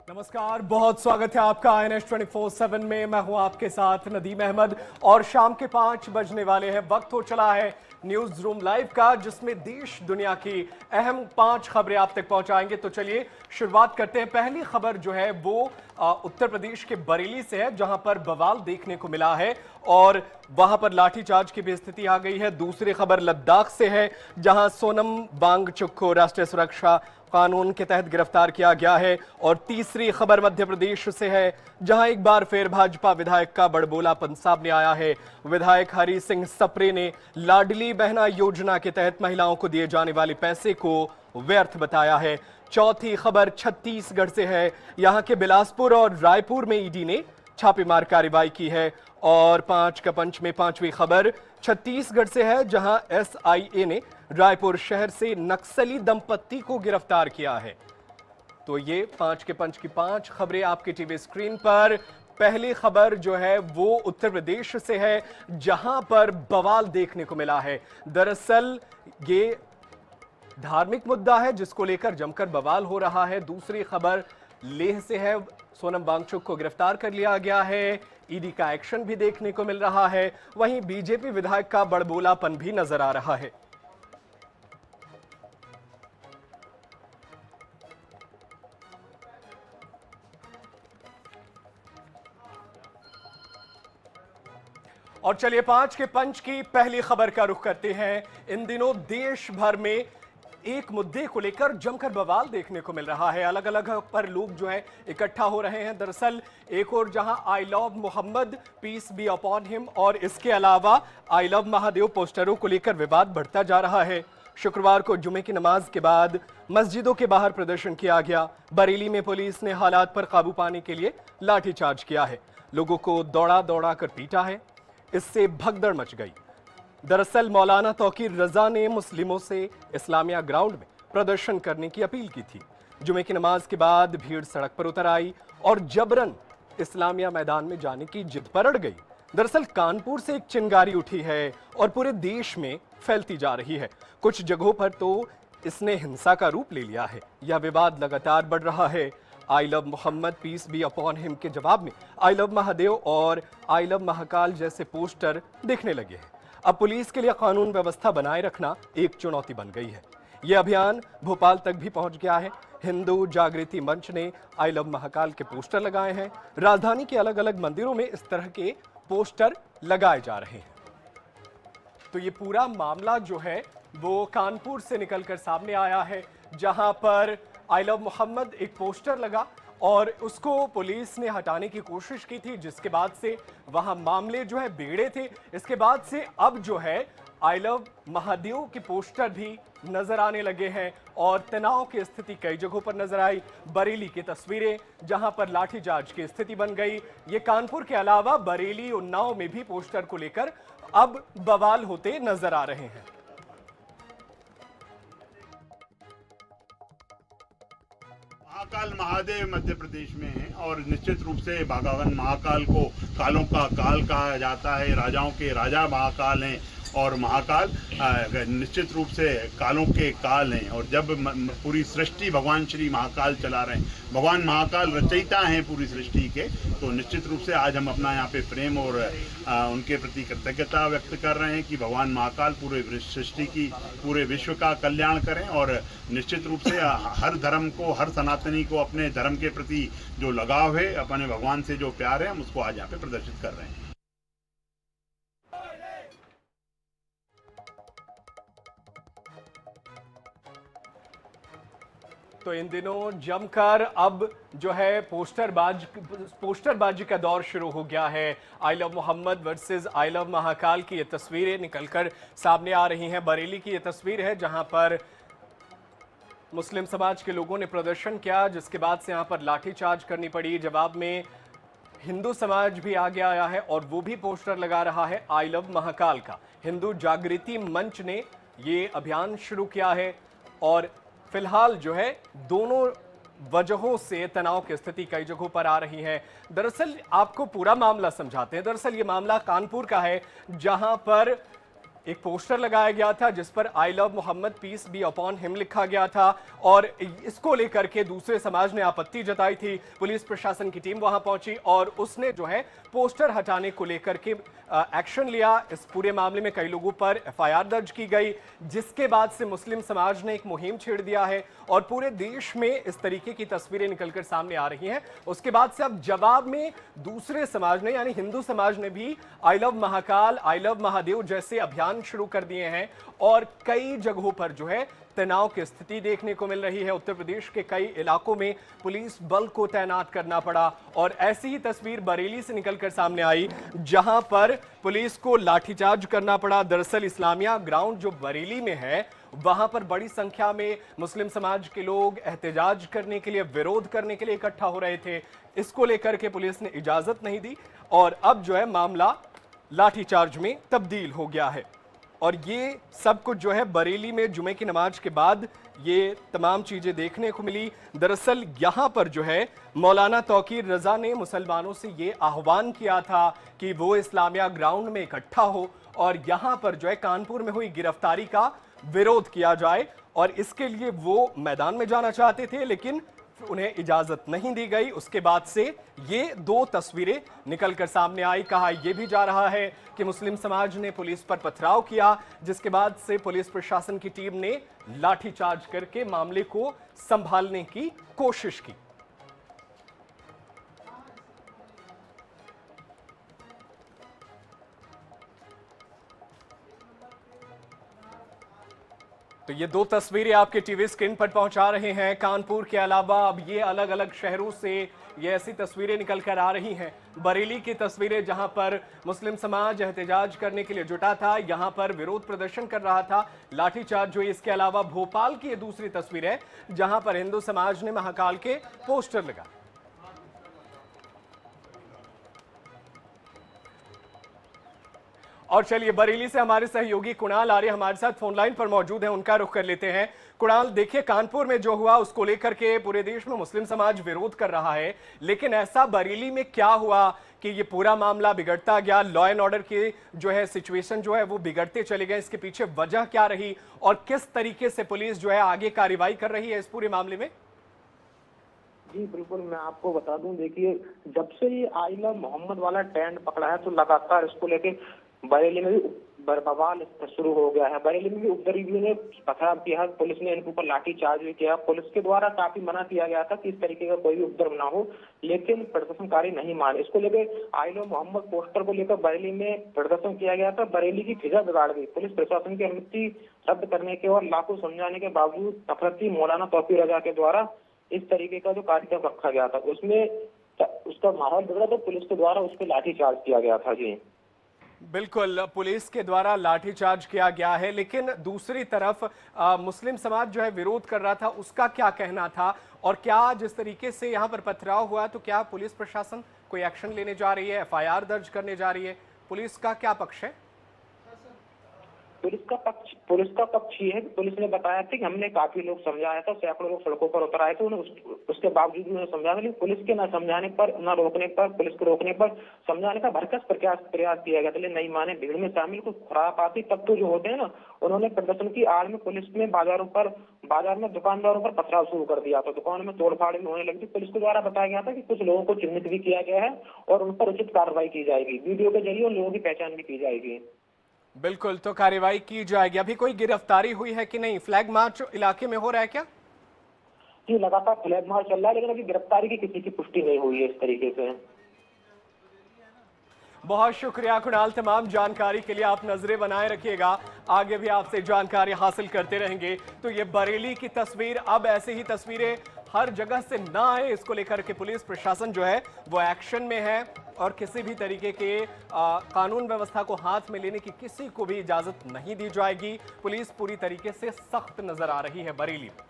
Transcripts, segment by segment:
नमस्कार, बहुत स्वागत है आपका INS 24/7 में। मैं हूं आपके साथ नदीम अहमद और शाम के 5 बजने वाले हैं। वक्त हो चला है न्यूज रूम लाइव का, जिसमें देश दुनिया की अहम 5 खबरें आप तक पहुंचाएंगे। तो चलिए शुरुआत करते हैं। पहली खबर जो है वो उत्तर प्रदेश के बरेली से है, जहां पर बवाल देखने को मिला है और वहां पर लाठीचार्ज की भी स्थिति आ गई है। दूसरी खबर लद्दाख से है, जहां सोनम वांगचुक को राष्ट्रीय सुरक्षा कानून के तहत गिरफ्तार किया गया है। और तीसरी खबर मध्य प्रदेश से है, जहां एक बार फिर भाजपा विधायक का बड़बोलापन सामने आया है। विधायक हरि सिंह सप्रे ने लाडली बहना योजना के तहत महिलाओं को दिए जाने वाले पैसे को व्यर्थ बताया है। चौथी खबर छत्तीसगढ़ से है, यहां के बिलासपुर और रायपुर में ईडी ने छापेमार कार्रवाई की है। और 5 का पंच में 5वीं खबर छत्तीसगढ़ से है, जहां SIA ने रायपुर शहर से नक्सली दंपत्ति को गिरफ्तार किया है। तो ये 5 के पंच की 5 खबरें आपके टीवी स्क्रीन पर। पहली खबर जो है वो उत्तर प्रदेश से है, जहां पर बवाल देखने को मिला है। दरअसल ये धार्मिक मुद्दा है जिसको लेकर जमकर बवाल हो रहा है। दूसरी खबर लेह से है, सोनम वांगचुक को गिरफ्तार कर लिया गया है। ईडी का एक्शन भी देखने को मिल रहा है। वहीं बीजेपी विधायक का बड़बोलापन भी नजर आ रहा है। और चलिए 5 के पंच की पहली खबर का रुख करते हैं। इन दिनों देश भर में एक मुद्दे को लेकर जमकर बवाल देखने को मिल रहा है। अलग अलग पर लोग जो है इकट्ठा हो रहे हैं। दरअसल एक और जहां I love Muhammad peace be upon him और इसके अलावा आई लव महादेव पोस्टरों को लेकर विवाद बढ़ता जा रहा है। शुक्रवार को जुमे की नमाज के बाद मस्जिदों के बाहर प्रदर्शन किया गया। बरेली में पुलिस ने हालात पर काबू पाने के लिए लाठीचार्ज किया है। लोगों को दौड़ा दौड़ा कर पीटा है। इससे भगदड़ मच गई। दरअसल मौलाना तौकीर रजा ने मुस्लिमों से इस्लामिया ग्राउंड में प्रदर्शन करने की अपील की थी। जुमे की नमाज के बाद भीड़ सड़क पर उतर आई और जबरन इस्लामिया मैदान में जाने की जिद पर अड़ गई। दरअसल कानपुर से एक चिंगारी उठी है और पूरे देश में फैलती जा रही है। कुछ जगहों पर तो इसने हिंसा का रूप ले लिया है। यह विवाद लगातार बढ़ रहा है। I love Muhammad peace be upon him के जवाब में आई लव महादेव और आई लव महाकाल जैसे पोस्टर दिखने लगे हैं। अब पुलिस के लिए कानून व्यवस्था बनाए रखना एक चुनौती बन गई है। यह अभियान भोपाल तक भी पहुंच गया है। हिंदू जागृति मंच ने आई लव महाकाल के पोस्टर लगाए हैं। राजधानी के अलग अलग मंदिरों में इस तरह के पोस्टर लगाए जा रहे हैं। तो ये पूरा मामला जो है वो कानपुर से निकलकर सामने आया है, जहां पर आई लव मोहम्मद एक पोस्टर लगा और उसको पुलिस ने हटाने की कोशिश की थी, जिसके बाद से वहां मामले जो है बिगड़े थे। इसके बाद से अब जो है आई लव महादेव के पोस्टर भी नजर आने लगे हैं और तनाव की स्थिति कई जगहों पर नजर आई। बरेली की तस्वीरें जहां पर लाठीचार्ज की स्थिति बन गई। ये कानपुर के अलावा बरेली, उन्नाव में भी पोस्टर को लेकर अब बवाल होते नजर आ रहे हैं। महाकाल महादेव मध्य प्रदेश में है और निश्चित रूप से भगवान महाकाल को कालों का काल कहा जाता है। राजाओं के राजा महाकाल हैं और महाकाल निश्चित रूप से कालों के काल हैं। और जब पूरी सृष्टि भगवान श्री महाकाल चला रहे हैं, भगवान महाकाल रचयिता हैं पूरी सृष्टि के, तो निश्चित रूप से आज हम अपना यहाँ पे प्रेम और उनके प्रति कृतज्ञता व्यक्त कर रहे हैं कि भगवान महाकाल पूरे सृष्टि की, पूरे विश्व का कल्याण करें। और निश्चित रूप से हर धर्म को, हर सनातनी को अपने धर्म के प्रति जो लगाव है, अपने भगवान से जो प्यार है, हम उसको आज यहाँ पे प्रदर्शित कर रहे हैं। तो इन दिनों जमकर अब जो है पोस्टरबाजी का दौर शुरू हो गया है। I love Muhammad versus I love Mahakal की ये तस्वीरें निकलकर सामने आ रही हैं। बरेली की ये तस्वीर है जहां पर मुस्लिम समाज के लोगों ने प्रदर्शन किया, जिसके बाद से यहां पर लाठीचार्ज करनी पड़ी। जवाब में हिंदू समाज भी आगे आया है और वो भी पोस्टर लगा रहा है आई लव महाकाल का। हिंदू जागृति मंच ने ये अभियान शुरू किया है और फिलहाल जो है दोनों वजहों से तनाव की स्थिति कई जगहों पर आ रही है। दरअसल आपको पूरा मामला समझाते हैं। दरअसल ये मामला कानपुर का है, जहां पर एक पोस्टर लगाया गया था जिस पर I love Muhammad peace be upon him लिखा गया था और इसको लेकर के दूसरे समाज ने आपत्ति जताई थी। पुलिस प्रशासन की टीम वहां पहुंची और उसने जो है पोस्टर हटाने को लेकर के एक्शन लिया। इस पूरे मामले में कई लोगों पर एफआईआर दर्ज की गई, जिसके बाद से मुस्लिम समाज ने एक मुहिम छेड़ दिया है और पूरे देश में इस तरीके की तस्वीरें निकलकर सामने आ रही हैं। उसके बाद से अब जवाब में दूसरे समाज ने यानी हिंदू समाज ने भी आई love Mahakal, I love Mahadev जैसे अभियान शुरू कर दिए हैं और कई जगहों पर जो है तनाव की स्थिति देखने को मिल रही है। उत्तर प्रदेश के कई इलाकों में पुलिस बल को तैनात करना पड़ा और ऐसी ही तस्वीर बरेली से निकलकर सामने आई जहां पर पुलिस को लाठीचार्ज करना पड़ा। दरअसल इस्लामिया ग्राउंड जो बरेली में है वहां पर बड़ी संख्या में मुस्लिम समाज के लोग एहतजाज करने के लिए, विरोध करने के लिए इकट्ठा हो रहे थे। इसको लेकर के पुलिस ने इजाजत नहीं दी और अब जो है मामला लाठीचार्ज में तब्दील हो गया है। और ये सब कुछ जो है बरेली में जुमे की नमाज के बाद ये तमाम चीजें देखने को मिली। दरअसल यहां पर जो है मौलाना तौकीर रजा ने मुसलमानों से ये आह्वान किया था कि वो इस्लामिया ग्राउंड में इकट्ठा हो और यहां पर जो है कानपुर में हुई गिरफ्तारी का विरोध किया जाए और इसके लिए वो मैदान में जाना चाहते थे लेकिन उन्हें इजाजत नहीं दी गई। उसके बाद से ये दो तस्वीरें निकलकर सामने आई। कहा यह भी जा रहा है कि मुस्लिम समाज ने पुलिस पर पथराव किया, जिसके बाद से पुलिस प्रशासन की टीम ने लाठीचार्ज करके मामले को संभालने की कोशिश की। तो ये दो तस्वीरें आपके टीवी स्क्रीन पर पहुंचा रहे हैं। कानपुर के अलावा अब ये अलग अलग शहरों से ये ऐसी तस्वीरें निकल कर आ रही हैं। बरेली की तस्वीरें जहां पर मुस्लिम समाज एहतजाज करने के लिए जुटा था, यहां पर विरोध प्रदर्शन कर रहा था, लाठीचार्ज हुई। इसके अलावा भोपाल की ये दूसरी तस्वीर है जहां पर हिंदू समाज ने महाकाल के पोस्टर लगाए। और चलिए बरेली से हमारे सहयोगी कुणाल आर्य हमारे साथ फोन लाइन पर मौजूद हैं, उनका रुख कर लेते हैं। कुणाल, देखिए कानपुर में जो हुआ उसको लेकर के पूरे देश में मुस्लिम समाज विरोध कर रहा है, लेकिन ऐसा बरेली में क्या हुआ कि ये पूरा मामला बिगड़ता गया, लॉ एंड ऑर्डर की जो है सिचुएशन जो है वो बिगड़ते चले गए? इसके पीछे वजह क्या रही और किस तरीके से पुलिस जो है आगे कार्रवाई कर रही है इस पूरे मामले में? जी बिल्कुल, मैं आपको बता दूं, देखिए जब से ये आई लव मोहम्मद वाला ट्रेंड पकड़ा है तो लगातार इसको लेके बरेली में भी बवाल शुरू हो गया है। बरेली में भी उपद्रवियों ने पथराव किया, पुलिस ने इनके ऊपर लाठी चार्ज भी किया। पुलिस के द्वारा काफी मना किया गया था कि इस तरीके का कोई भी उपद्रव ना हो, लेकिन प्रदर्शनकारी नहीं माने। इसको लेकर आई लव मोहम्मद पोस्टर को लेकर बरेली में प्रदर्शन किया गया था। बरेली की फिजा बिगाड़ गई। पुलिस प्रशासन की अनुमति रद्द करने के और लाखों समझाने के बावजूद नफरती मौलाना तौकीर रजा के द्वारा इस तरीके का जो कार्यक्रम रखा गया था उसमें उसका माहौल बिगड़ा तो पुलिस के द्वारा उस पर लाठीचार्ज किया गया था। जी बिल्कुल, पुलिस के द्वारा लाठीचार्ज किया गया है, लेकिन दूसरी तरफ मुस्लिम समाज जो है विरोध कर रहा था, उसका क्या कहना था? और क्या जिस तरीके से यहाँ पर पथराव हुआ तो क्या पुलिस प्रशासन कोई एक्शन लेने जा रही है, एफआईआर दर्ज करने जा रही है? पुलिस का क्या पक्ष है? पुलिस का पक्ष ये है कि पुलिस ने बताया था कि हमने काफी लोग समझाया था, सैकड़ों लोग सड़कों पर उतर आए थे, उसके बावजूद उन्हें समझाया, लेकिन पुलिस के न समझाने पर, न रोकने पर, पुलिस को रोकने पर समझाने का भरकस प्रयास किया गया था, लेकिन नहीं माने। भीड़ में शामिल कुछ खुरापाती तत्व जो होते हैं ना, उन्होंने प्रदर्शन की आड़ में पुलिस में बाजार में दुकानदारों पर पथराव शुरू कर दिया था। दुकानों में तोड़फाड़ भी होने लगी थी। पुलिस के द्वारा बताया गया था कि कुछ लोगों को चिन्हित भी किया गया है और उन पर उचित कार्रवाई की जाएगी। वीडियो के जरिए उन लोगों की पहचान भी की जाएगी। बिल्कुल, तो कार्रवाई की जाएगी। अभी कोई गिरफ्तारी हुई है कि नहीं? फ्लैग मार्च इलाके में हो रहा है क्या? जी लगातार फ्लैग मार्च चल रहा है, लेकिन अभी गिरफ्तारी की किसी की पुष्टि नहीं हुई है इस तरीके से। बहुत शुक्रिया कुणाल, तमाम जानकारी के लिए। आप नजरें बनाए रखिएगा, आगे भी आपसे जानकारी हासिल करते रहेंगे। तो ये बरेली की तस्वीर, अब ऐसे ही तस्वीरें हर जगह से ना आए, इसको लेकर के पुलिस प्रशासन जो है वो एक्शन में है और किसी भी तरीके के कानून व्यवस्था को हाथ में लेने की किसी को भी इजाजत नहीं दी जाएगी। पुलिस पूरी तरीके से सख्त नजर आ रही है बरेली में।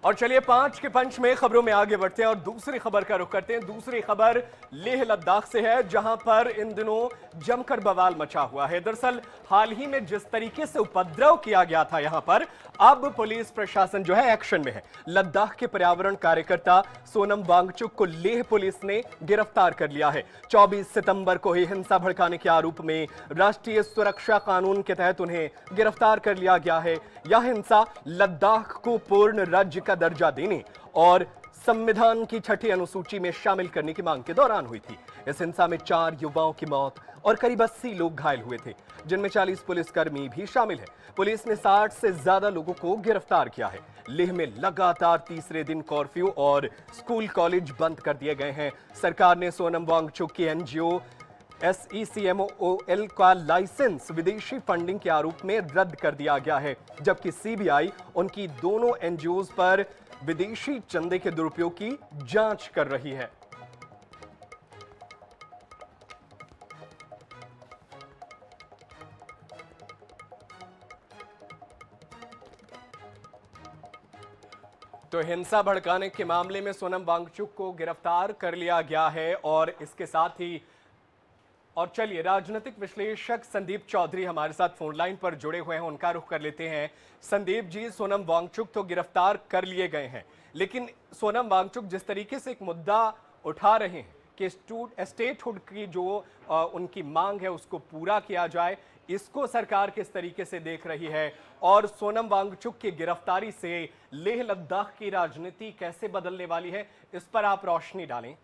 और चलिए 5 के पंच में खबरों में आगे बढ़ते हैं और दूसरी खबर का रुख करते हैं। दूसरी खबर लेह लद्दाख से है, जहां पर इन दिनों जमकर बवाल मचा हुआ है। दरअसल हाल ही में जिस तरीके से उपद्रव किया गया था यहां पर, अब पुलिस प्रशासन जो है एक्शन में है। लद्दाख के पर्यावरण कार्यकर्ता सोनम वांगचुक को लेह पुलिस ने गिरफ्तार कर लिया है। 24 सितंबर को ही हिंसा भड़काने के आरोप में राष्ट्रीय सुरक्षा कानून के तहत उन्हें गिरफ्तार कर लिया गया है। यह हिंसा लद्दाख को पूर्ण राज्य का दर्जा देने और संविधान की 6ठी अनुसूची में शामिल करने की मांग के दौरान हुई थी। इस हिंसा में 4 युवाओं की मौत और करीब 80 लोग घायल हुए थे, जिनमें 40 पुलिसकर्मी भी शामिल हैं। पुलिस ने 60 से ज्यादा लोगों को गिरफ्तार किया है। लेह में लगातार तीसरे दिन कर्फ्यू और स्कूल कॉलेज बंद कर दिए गए हैं। सरकार ने सोनम वांगचुक की एनजीओ SECMOL का लाइसेंस विदेशी फंडिंग के आरोप में रद्द कर दिया गया है, जबकि सीबीआई उनकी दोनों एनजीओज पर विदेशी चंदे के दुरुपयोग की जांच कर रही है। तो हिंसा भड़काने के मामले में सोनम वांगचुक को गिरफ्तार कर लिया गया है और इसके साथ ही चलिए राजनीतिक विश्लेषक संदीप चौधरी हमारे साथ फोन लाइन पर जुड़े हुए हैं, उनका रुख कर लेते हैं। संदीप जी, सोनम वांगचुक तो गिरफ्तार कर लिए गए हैं, लेकिन सोनम वांगचुक जिस तरीके से एक मुद्दा उठा रहे हैं कि स्टेटहुड की जो उनकी मांग है उसको पूरा किया जाए, इसको सरकार किस तरीके से देख रही है और सोनम वांगचुक की गिरफ्तारी से लेह लद्दाख की राजनीति कैसे बदलने वाली है, इस पर आप रोशनी डालें।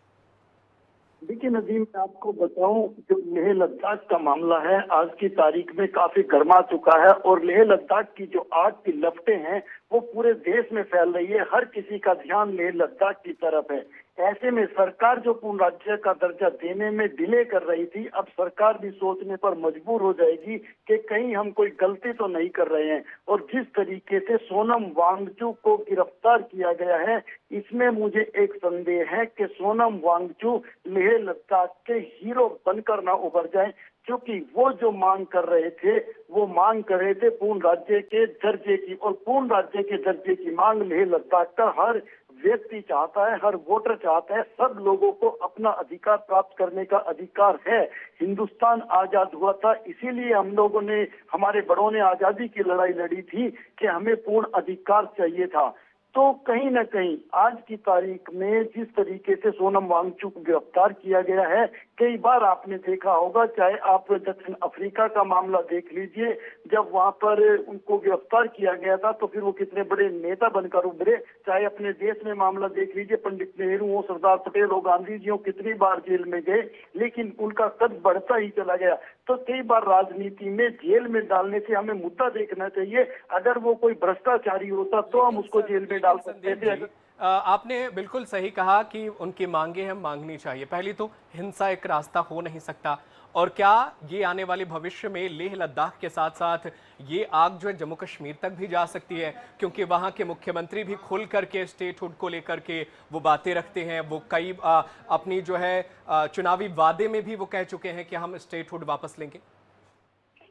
देखिए नदीम, मैं आपको बताऊं, जो लेह लद्दाख का मामला है आज की तारीख में काफी गर्मा चुका है और लेह लद्दाख की जो आग की लपटें हैं वो पूरे देश में फैल रही है। हर किसी का ध्यान लेह लद्दाख की तरफ है। ऐसे में सरकार जो पूर्ण राज्य का दर्जा देने में डिले कर रही थी, अब सरकार भी सोचने पर मजबूर हो जाएगी कि कहीं हम कोई गलती तो नहीं कर रहे हैं। और जिस तरीके से सोनम वांगचुक को गिरफ्तार किया गया है, इसमें मुझे एक संदेह है कि सोनम वांगचुक लेह लद्दाख के हीरो बनकर ना उभर जाए, क्योंकि वो जो मांग कर रहे थे वो मांग कर रहे थे पूर्ण राज्य के दर्जे की, और पूर्ण राज्य के दर्जे की मांग लेह लद्दाख का हर व्यक्ति चाहता है, हर वोटर चाहता है। सब लोगों को अपना अधिकार प्राप्त करने का अधिकार है। हिंदुस्तान आजाद हुआ था, इसीलिए हम लोगों ने, हमारे बड़ों ने आजादी की लड़ाई लड़ी थी कि हमें पूर्ण अधिकार चाहिए था। तो कहीं ना कहीं आज की तारीख में जिस तरीके से सोनम वांगचुक को गिरफ्तार किया गया है, कई बार आपने देखा होगा, चाहे आप दक्षिण अफ्रीका का मामला देख लीजिए, जब वहां पर उनको गिरफ्तार किया गया था तो फिर वो कितने बड़े नेता बनकर उभरे। चाहे अपने देश में मामला देख लीजिए, पंडित नेहरू हो, सरदार पटेल हो, गांधी जी हो, कितनी बार जेल में गए, लेकिन उनका कद बढ़ता ही चला गया। तो कई बार राजनीति में जेल में डालने से हमें मुद्दा देखना चाहिए। अगर वो कोई भ्रष्टाचारी होता तो हम उसको जेल में डाल सकते थे। आपने बिल्कुल सही कहा कि उनकी मांगे हम मांगनी चाहिए। पहली तो हिंसा एक रास्ता हो नहीं सकता, और क्या ये आने वाले भविष्य में लेह लद्दाख के साथ साथ ये आग जो है जम्मू कश्मीर तक भी जा सकती है, क्योंकि वहाँ के मुख्यमंत्री भी खुल करके स्टेटहुड को लेकर के वो बातें रखते हैं। वो कई अपनी जो है चुनावी वादे में भी वो कह चुके हैं कि हम स्टेटहुड वापस लेंगे।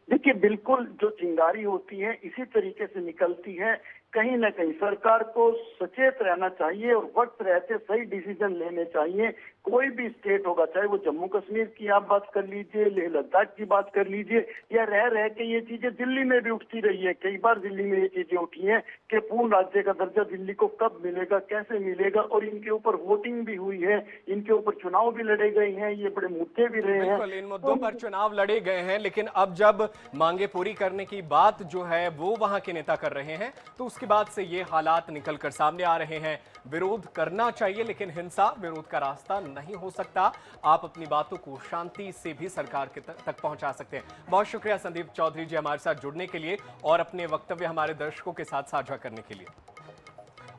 देखिए, बिल्कुल जो चिंगारी होती है इसी तरीके से निकलती है। कहीं ना कहीं सरकार को सचेत रहना चाहिए और वक्त रहते सही डिसीजन लेने चाहिए। कोई भी स्टेट होगा, चाहे वो जम्मू कश्मीर की आप बात कर लीजिए, लेह लद्दाख की बात कर लीजिए, या रह के ये चीजें दिल्ली में भी उठती रही है। कई बार दिल्ली में ये चीजें उठी हैं कि पूर्ण राज्य का दर्जा दिल्ली को कब मिलेगा, कैसे मिलेगा, और इनके ऊपर वोटिंग भी हुई है, इनके ऊपर चुनाव भी लड़े गए हैं, ये बड़े मुद्दे भी रहे हैं। इन मुद्दों पर चुनाव लड़े गए हैं, लेकिन अब जब मांगे पूरी करने की बात जो है वो वहां के नेता कर रहे हैं, तो उसके बाद से ये हालात निकल कर सामने आ रहे हैं। विरोध करना चाहिए, लेकिन हिंसा विरोध का रास्ता नहीं हो सकता। आप अपनी बातों को शांति से भी सरकार के तक पहुंचा सकते हैं। बहुत शुक्रिया संदीप चौधरी जी हमारे साथ जुड़ने के लिए और अपने वक्तव्य हमारे दर्शकों के साथ साझा करने के लिए।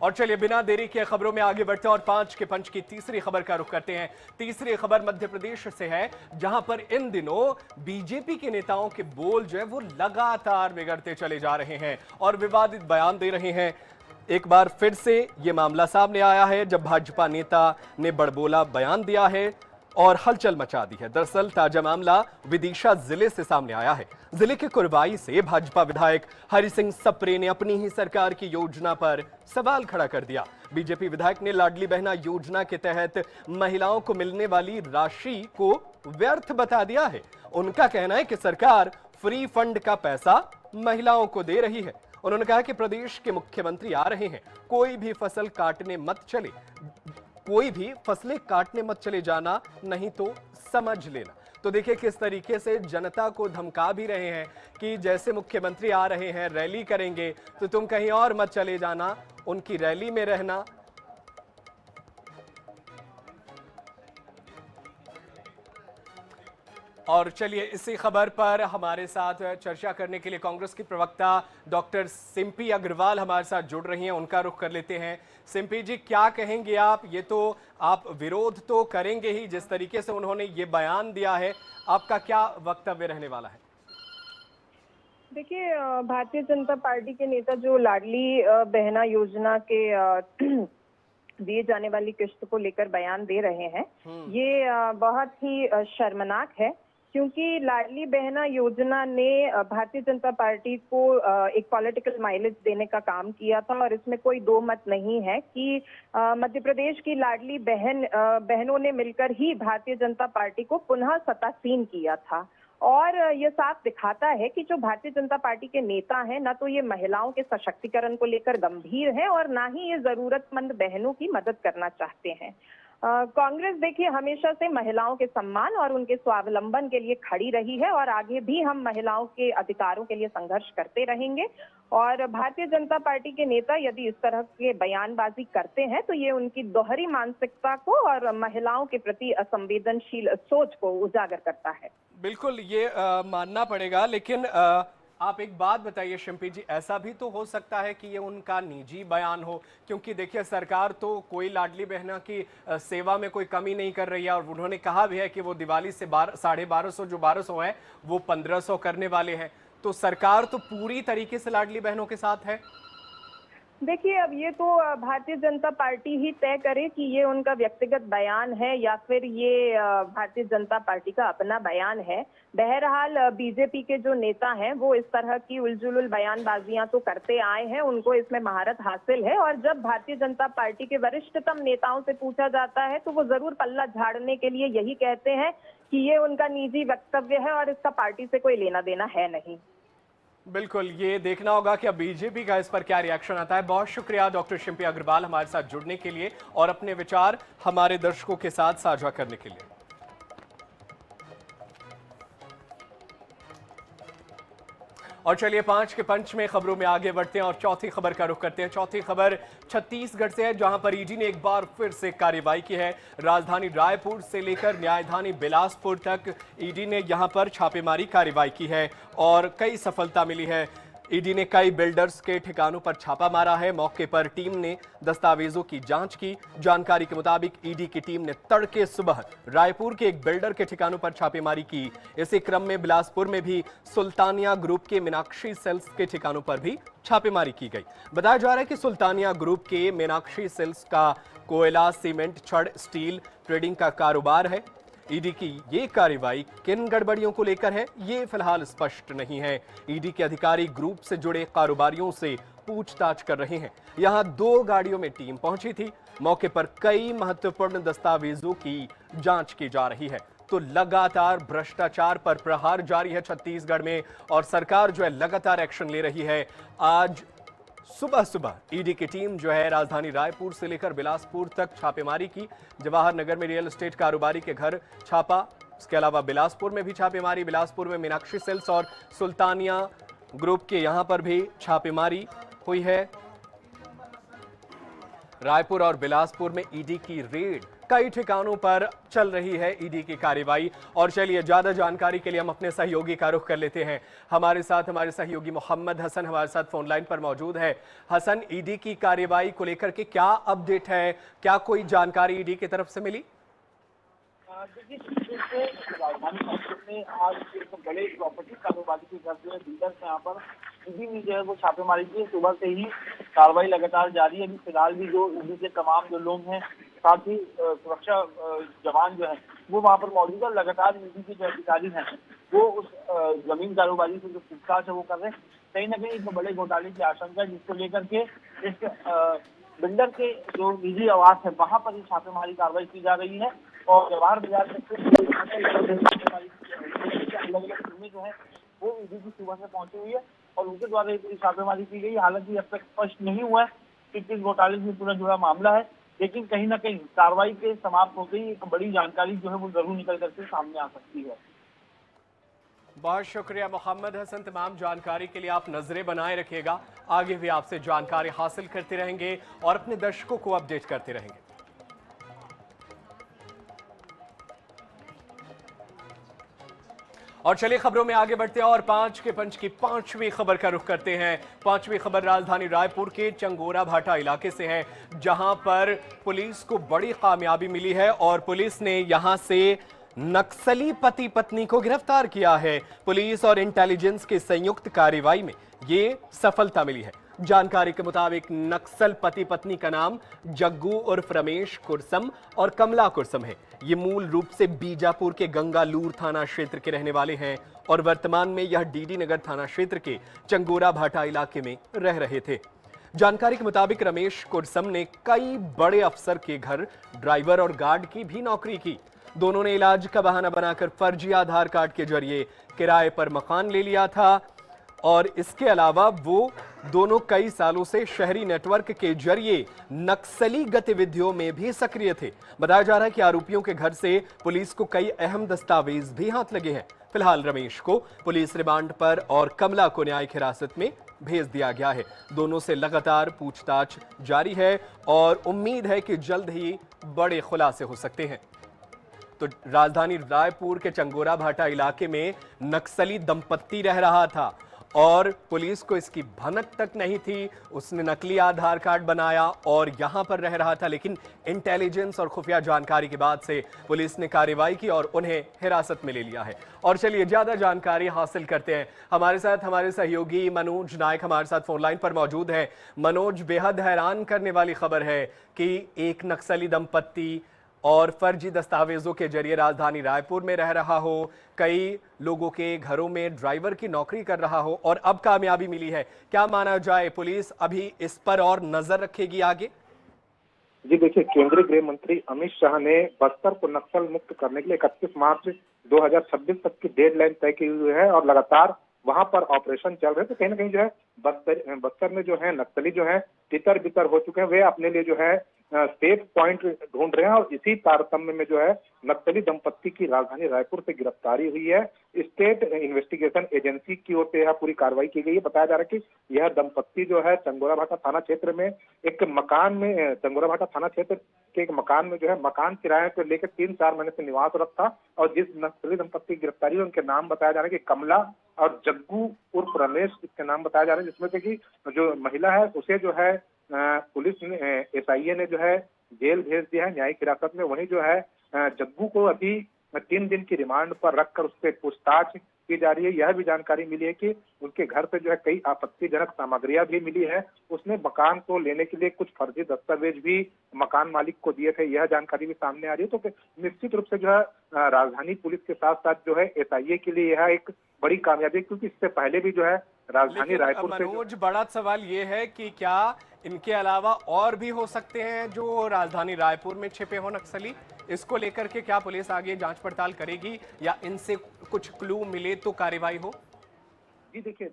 और चलिए बिना देरी के खबरों में आगे बढ़ते हैं और 5 के पंच की तीसरी खबर का रुख करते हैं। तीसरी खबर मध्य प्रदेश से है, जहां पर इन दिनों बीजेपी के नेताओं के बोल जो है वो लगातार बिगड़ते चले जा रहे हैं और विवादित बयान दे रहे हैं। एक बार फिर से ये मामला सामने आया है जब भाजपा नेता ने बड़बोला बयान दिया है और हलचल मचा दी है। दरअसल ताजा मामला विदिशा जिले से सामने आया है। जिले के कुरवाई से भाजपा विधायक हरि सिंह सप्रे ने अपनी ही सरकार की योजना पर सवाल खड़ा कर दिया। बीजेपी विधायक ने लाडली बहना योजना के तहत महिलाओं को मिलने वाली राशि को व्यर्थ बता दिया है। उनका कहना है कि सरकार फ्री फंड का पैसा महिलाओं को दे रही है। उन्होंने कहा कि प्रदेश के मुख्यमंत्री आ रहे हैं, कोई भी फसलें काटने मत चले जाना, नहीं तो समझ लेना। तो देखिए किस तरीके से जनता को धमका भी रहे हैं कि जैसे मुख्यमंत्री आ रहे हैं, रैली करेंगे, तो तुम कहीं और मत चले जाना, उनकी रैली में रहना। और चलिए इसी खबर पर हमारे साथ चर्चा करने के लिए कांग्रेस की प्रवक्ता डॉक्टर सिम्पी अग्रवाल हमारे साथ जुड़ रही हैं। उनका रुख कर लेते हैं। सिम्पी जी, क्या कहेंगे आप? ये तो आप विरोध तो करेंगे ही, जिस तरीके से उन्होंने ये बयान दिया है, आपका क्या वक्तव्य रहने वाला है? देखिए, भारतीय जनता पार्टी के नेता जो लाडली बहना योजना के दिए जाने वाली किस्त को लेकर बयान दे रहे हैं, ये बहुत ही शर्मनाक है, क्योंकि लाडली बहना योजना ने भारतीय जनता पार्टी को एक पॉलिटिकल माइलेज देने का काम किया था। और इसमें कोई दो मत नहीं है कि मध्य प्रदेश की लाडली बहनों ने मिलकर ही भारतीय जनता पार्टी को पुनः सत्तासीन किया था। और ये साफ दिखाता है कि जो भारतीय जनता पार्टी के नेता हैं, ना तो ये महिलाओं के सशक्तिकरण को लेकर गंभीर हैं और ना ही ये जरूरतमंद बहनों की मदद करना चाहते हैं। कांग्रेस देखिए हमेशा से महिलाओं के सम्मान और उनके स्वावलंबन के लिए खड़ी रही है और आगे भी हम महिलाओं के अधिकारों के लिए संघर्ष करते रहेंगे। और भारतीय जनता पार्टी के नेता यदि इस तरह के बयानबाजी करते हैं तो ये उनकी दोहरी मानसिकता को और महिलाओं के प्रति असंवेदनशील सोच को उजागर करता है। बिल्कुल, ये मानना पड़ेगा। लेकिन आप एक बात बताइए शिम्पी जी, ऐसा भी तो हो सकता है कि ये उनका निजी बयान हो, क्योंकि देखिए सरकार तो कोई लाडली बहना की सेवा में कोई कमी नहीं कर रही है। और उन्होंने कहा भी है कि वो दिवाली से 1250 जो 1200 है वो 1500 करने वाले हैं। तो सरकार तो पूरी तरीके से लाडली बहनों के साथ है। देखिए, अब ये तो भारतीय जनता पार्टी ही तय करे कि ये उनका व्यक्तिगत बयान है या फिर ये भारतीय जनता पार्टी का अपना बयान है। बहरहाल बीजेपी के जो नेता हैं वो इस तरह की उलझुल बयानबाजियां तो करते आए हैं, उनको इसमें महारत हासिल है। और जब भारतीय जनता पार्टी के वरिष्ठतम नेताओं से पूछा जाता है तो वो जरूर पल्ला झाड़ने के लिए यही कहते हैं कि ये उनका निजी वक्तव्य है और इसका पार्टी से कोई लेना देना है नहीं। बिल्कुल, ये देखना होगा कि अब बीजेपी का इस पर क्या रिएक्शन आता है। बहुत शुक्रिया डॉक्टर शिम्पी अग्रवाल हमारे साथ जुड़ने के लिए और अपने विचार हमारे दर्शकों के साथ साझा करने के लिए। और चलिए 5 के पंच में खबरों में आगे बढ़ते हैं और चौथी खबर का रुख करते हैं। चौथी खबर छत्तीसगढ़ से है, जहां पर ईडी ने एक बार फिर से कार्रवाई की है। राजधानी रायपुर से लेकर न्यायधानी बिलासपुर तक ईडी ने यहां पर छापेमारी कार्रवाई की है और कई सफलता मिली है। ईडी ने कई बिल्डर्स के ठिकानों पर छापा मारा है। मौके पर टीम ने दस्तावेजों की जांच की। जानकारी के मुताबिक ईडी की टीम ने तड़के सुबह रायपुर के एक बिल्डर के ठिकानों पर छापेमारी की। इसी क्रम में बिलासपुर में भी सुल्तानिया ग्रुप के मीनाक्षी सेल्स के ठिकानों पर भी छापेमारी की गई। बताया जा रहा है कि सुल्तानिया ग्रुप के मीनाक्षी सेल्स का कोयला, सीमेंट, छड़, स्टील ट्रेडिंग का कारोबार है। ईडी की ये कार्रवाई किन गड़बड़ियों को लेकर है, ये फिलहाल स्पष्ट नहीं है। ईडी के अधिकारी ग्रुप से जुड़े कारोबारियों से पूछताछ कर रहे हैं। यहां 2 गाड़ियों में टीम पहुंची थी। मौके पर कई महत्वपूर्ण दस्तावेजों की जांच की जा रही है। तो लगातार भ्रष्टाचार पर प्रहार जारी है छत्तीसगढ़ में और सरकार जो है लगातार एक्शन ले रही है। आज सुबह सुबह ईडी की टीम जो है राजधानी रायपुर से लेकर बिलासपुर तक छापेमारी की। जवाहर नगर में रियल एस्टेट कारोबारी के घर छापा। इसके अलावा बिलासपुर में भी छापेमारी। बिलासपुर में मीनाक्षी सेल्स और सुल्तानिया ग्रुप के यहां पर भी छापेमारी हुई है। रायपुर और बिलासपुर में ईडी की रेड, कई ठिकानों पर चल रही है ईडी की कार्रवाई। और चलिए ज्यादा जानकारी के लिए हम अपने सहयोगी का रुख कर लेते हैं। हमारे साथ हमारे सहयोगी मोहम्मद हसन हमारे साथ फोन लाइन पर मौजूद है। हसन, ईडी की कार्रवाई को लेकर के क्या अपडेट है, क्या कोई जानकारी ईडी की तरफ से मिली? राजधानी में आज एक बड़े प्रॉपर्टी कारोबारी के घर जो है बिल्डर्स यहाँ पर ईडी ने जो है वो छापेमारी की। सुबह से ही कार्रवाई लगातार जारी है। अभी फिलहाल भी जो ईडी के तमाम जो लोग हैं साथ ही सुरक्षा जवान जो है वो वहाँ पर मौजूद है। लगातार ईडी के जो अधिकारी हैं वो उस जमीन कारोबारी से जो पूछताछ है वो कर रहे हैं। कहीं ना कहीं एक बड़े घोटाले की आशंका है, जिसको लेकर के इस बिल्डर के जो निजी आवास है वहां पर ही छापेमारी कार्रवाई की जा रही है। और जवाहर बाजार में अलग अलग टीमें जो है वो ईडी की सुबह से पहुंची हुई है और उनके द्वारा ये पूरी छापेमारी की गई। हालांकि अब तक स्पष्ट नहीं हुआ है कि किस घोटाले से पूरा जुड़ा मामला है, लेकिन कहीं ना कहीं कार्रवाई के समाप्त होते ही एक बड़ी जानकारी जो है वो जरूर निकल करके सामने आ सकती है। बहुत शुक्रिया मोहम्मद हसन, तमाम जानकारी के लिए आप नजरें बनाए रखिएगा। आगे भी आपसे जानकारी हासिल करते रहेंगे और अपने दर्शकों को अपडेट करते रहेंगे। और चलिए खबरों में आगे बढ़ते हैं और 5 के पंच की 5वीं खबर का रुख करते हैं। 5वीं खबर राजधानी रायपुर के चंगोरा भाटा इलाके से है, जहां पर पुलिस को बड़ी कामयाबी मिली है और पुलिस ने यहां से नक्सली पति पत्नी को गिरफ्तार किया है। पुलिस और इंटेलिजेंस की संयुक्त कार्रवाई में ये सफलता मिली है। जानकारी के मुताबिक नक्सल पति पत्नी का नाम जग्गू उर्फ रमेश कुरसम और कमला कुरसम है। ये मूल रूप से बीजापुर के गंगालूर थाना क्षेत्र के रहने वाले हैं और वर्तमान में यह डीडी नगर थाना क्षेत्र के चंगोरा भाटा इलाके में रह रहे थे। जानकारी के मुताबिक रमेश कुरसम ने कई बड़े अफसर के घर ड्राइवर और गार्ड की भी नौकरी की। दोनों ने इलाज का बहाना बनाकर फर्जी आधार कार्ड के जरिए किराए पर मकान ले लिया था और इसके अलावा वो दोनों कई सालों से शहरी नेटवर्क के जरिए नक्सली गतिविधियों में भी सक्रिय थे। बताया जा रहा है कि आरोपियों के घर से पुलिस को कई अहम दस्तावेज भी हाथ लगे हैं। फिलहाल रमेश को पुलिस रिमांड पर और कमला को न्यायिक हिरासत में भेज दिया गया है। दोनों से लगातार पूछताछ जारी है और उम्मीद है कि जल्द ही बड़े खुलासे हो सकते हैं। तो राजधानी रायपुर के चंगोरा भाटा इलाके में नक्सली दंपत्ति रह रहा था और पुलिस को इसकी भनक तक नहीं थी। उसने नकली आधार कार्ड बनाया और यहां पर रह रहा था, लेकिन इंटेलिजेंस और खुफिया जानकारी के बाद से पुलिस ने कार्रवाई की और उन्हें हिरासत में ले लिया है। और चलिए ज्यादा जानकारी हासिल करते हैं। हमारे साथ हमारे सहयोगी मनोज नायक हमारे साथ फोन लाइन पर मौजूद है। मनोज, बेहद हैरान करने वाली खबर है कि एक नक्सली दंपत्ति और फर्जी दस्तावेजों के जरिए राजधानी रायपुर में रह रहा हो, कई लोगों के घरों में ड्राइवर की नौकरी कर रहा हो और अब कामयाबी मिली है। क्या माना जाए, पुलिस अभी इस पर और नजर रखेगी आगे? जी देखिए, केंद्रीय गृह मंत्री अमित शाह ने बस्तर को नक्सल मुक्त करने के लिए 31 मार्च 2026 तक की डेडलाइन तय की हुई है और लगातार वहां पर ऑपरेशन चल रहे हैं। तो कहीं ना कहीं जो है बस्तर में जो है नक्सली जो है तितर बितर हो चुके हैं। वे अपने लिए जो है सेफ पॉइंट ढूंढ रहे हैं और इसी तारतम्य में जो है नक्सली दंपत्ति की राजधानी रायपुर से गिरफ्तारी हुई है। स्टेट इन्वेस्टिगेशन एजेंसी की ओर से यह पूरी कार्रवाई की गई है। बताया जा रहा है कि यह दंपत्ति जो है चंगोरा भाटा थाना क्षेत्र में एक मकान में चंगोरा भाटा थाना क्षेत्र के एक मकान में जो है मकान किराए पर लेकर 3-4 महीने से निवासरत था और जिस नक्सली दंपत्ति की गिरफ्तारी हुई उनके नाम बताया जा रहा है कि कमला और जग्गू उर्फ रमेश इसके नाम बताया जा रहा है, जिसमें से कि जो महिला है उसे जो है पुलिस ने SIA ने जो है जेल भेज दिया है न्यायिक हिरासत में। वहीं जो है जग्गू को अभी 3 दिन की रिमांड पर रखकर उससे पूछताछ की जा रही है। यह भी जानकारी मिली है कि उनके घर से जो है कई आपत्तिजनक सामग्रियां भी मिली है। उसने मकान को लेने के लिए कुछ फर्जी दस्तावेज भी मकान मालिक को दिए थे, यह जानकारी भी सामने आ रही है। तो निश्चित रूप से जो है राजधानी पुलिस के साथ साथ जो है SIA के लिए यह एक बड़ी कामयाबी, क्योंकि इससे पहले भी जो है राजधानी रायपुर से मनोज, बड़ा सवाल ये है कि क्या इनके अलावा और भी हो सकते हैं जो राजधानी रायपुर में छिपे हो नक्सली? इसको लेकर के क्या पुलिस आगे जांच पड़ताल करेगी या इनसे कुछ क्लू मिले तो कार्रवाई हो? जी देखिए,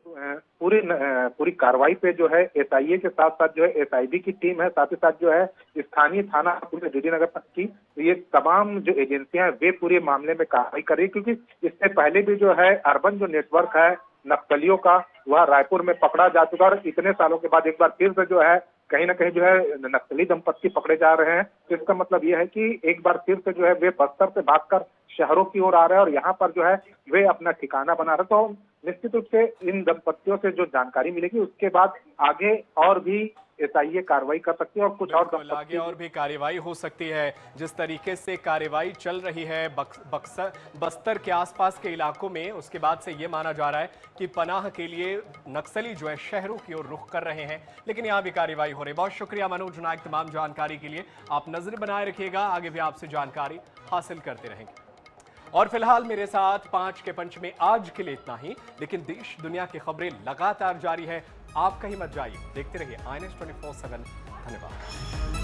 पूरी कार्रवाई पे जो है SIA के साथ साथ जो है SIB की टीम है, साथ ही साथ जो है स्थानीय थाना डीडी नगर तक की ये तमाम जो एजेंसियां हैं वे पूरे मामले में कार्रवाई कर रही है। क्योंकि इससे पहले भी जो है अर्बन जो नेटवर्क है नक्सलियों का वह रायपुर में पकड़ा जा चुका और इतने सालों के बाद एक बार फिर से जो है कहीं ना कहीं जो है नक्सली दंपत्ति पकड़े जा रहे हैं। तो इसका मतलब यह है कि एक बार फिर से जो है वे बस्तर से भागकर शहरों की ओर आ रहे हैं और यहाँ पर जो है वे अपना ठिकाना बना रहे। तो निश्चित रूप से इन दंपत्तियों से जो जानकारी मिलेगी उसके बाद आगे और भी SIA कार्रवाई कर सकती है और कुछ और बिल्कुल, आगे और भी कार्रवाई हो सकती है। जिस तरीके से कार्रवाई चल रही है बस्तर के आसपास के इलाकों में, उसके बाद से ये माना जा रहा है कि पनाह के लिए नक्सली जो है शहरों की ओर रुख कर रहे हैं, लेकिन यहाँ भी कार्रवाई हो रही है। बहुत शुक्रिया मनोज नायक तमाम जानकारी के लिए। आप नजर बनाए रखिएगा, आगे भी आपसे जानकारी हासिल करते रहेंगे। और फिलहाल मेरे साथ 5 के पंच में आज के लिए इतना ही, लेकिन देश दुनिया की खबरें लगातार जारी है। आप कहीं मत जाइए, देखते रहिए INS 24/7। धन्यवाद।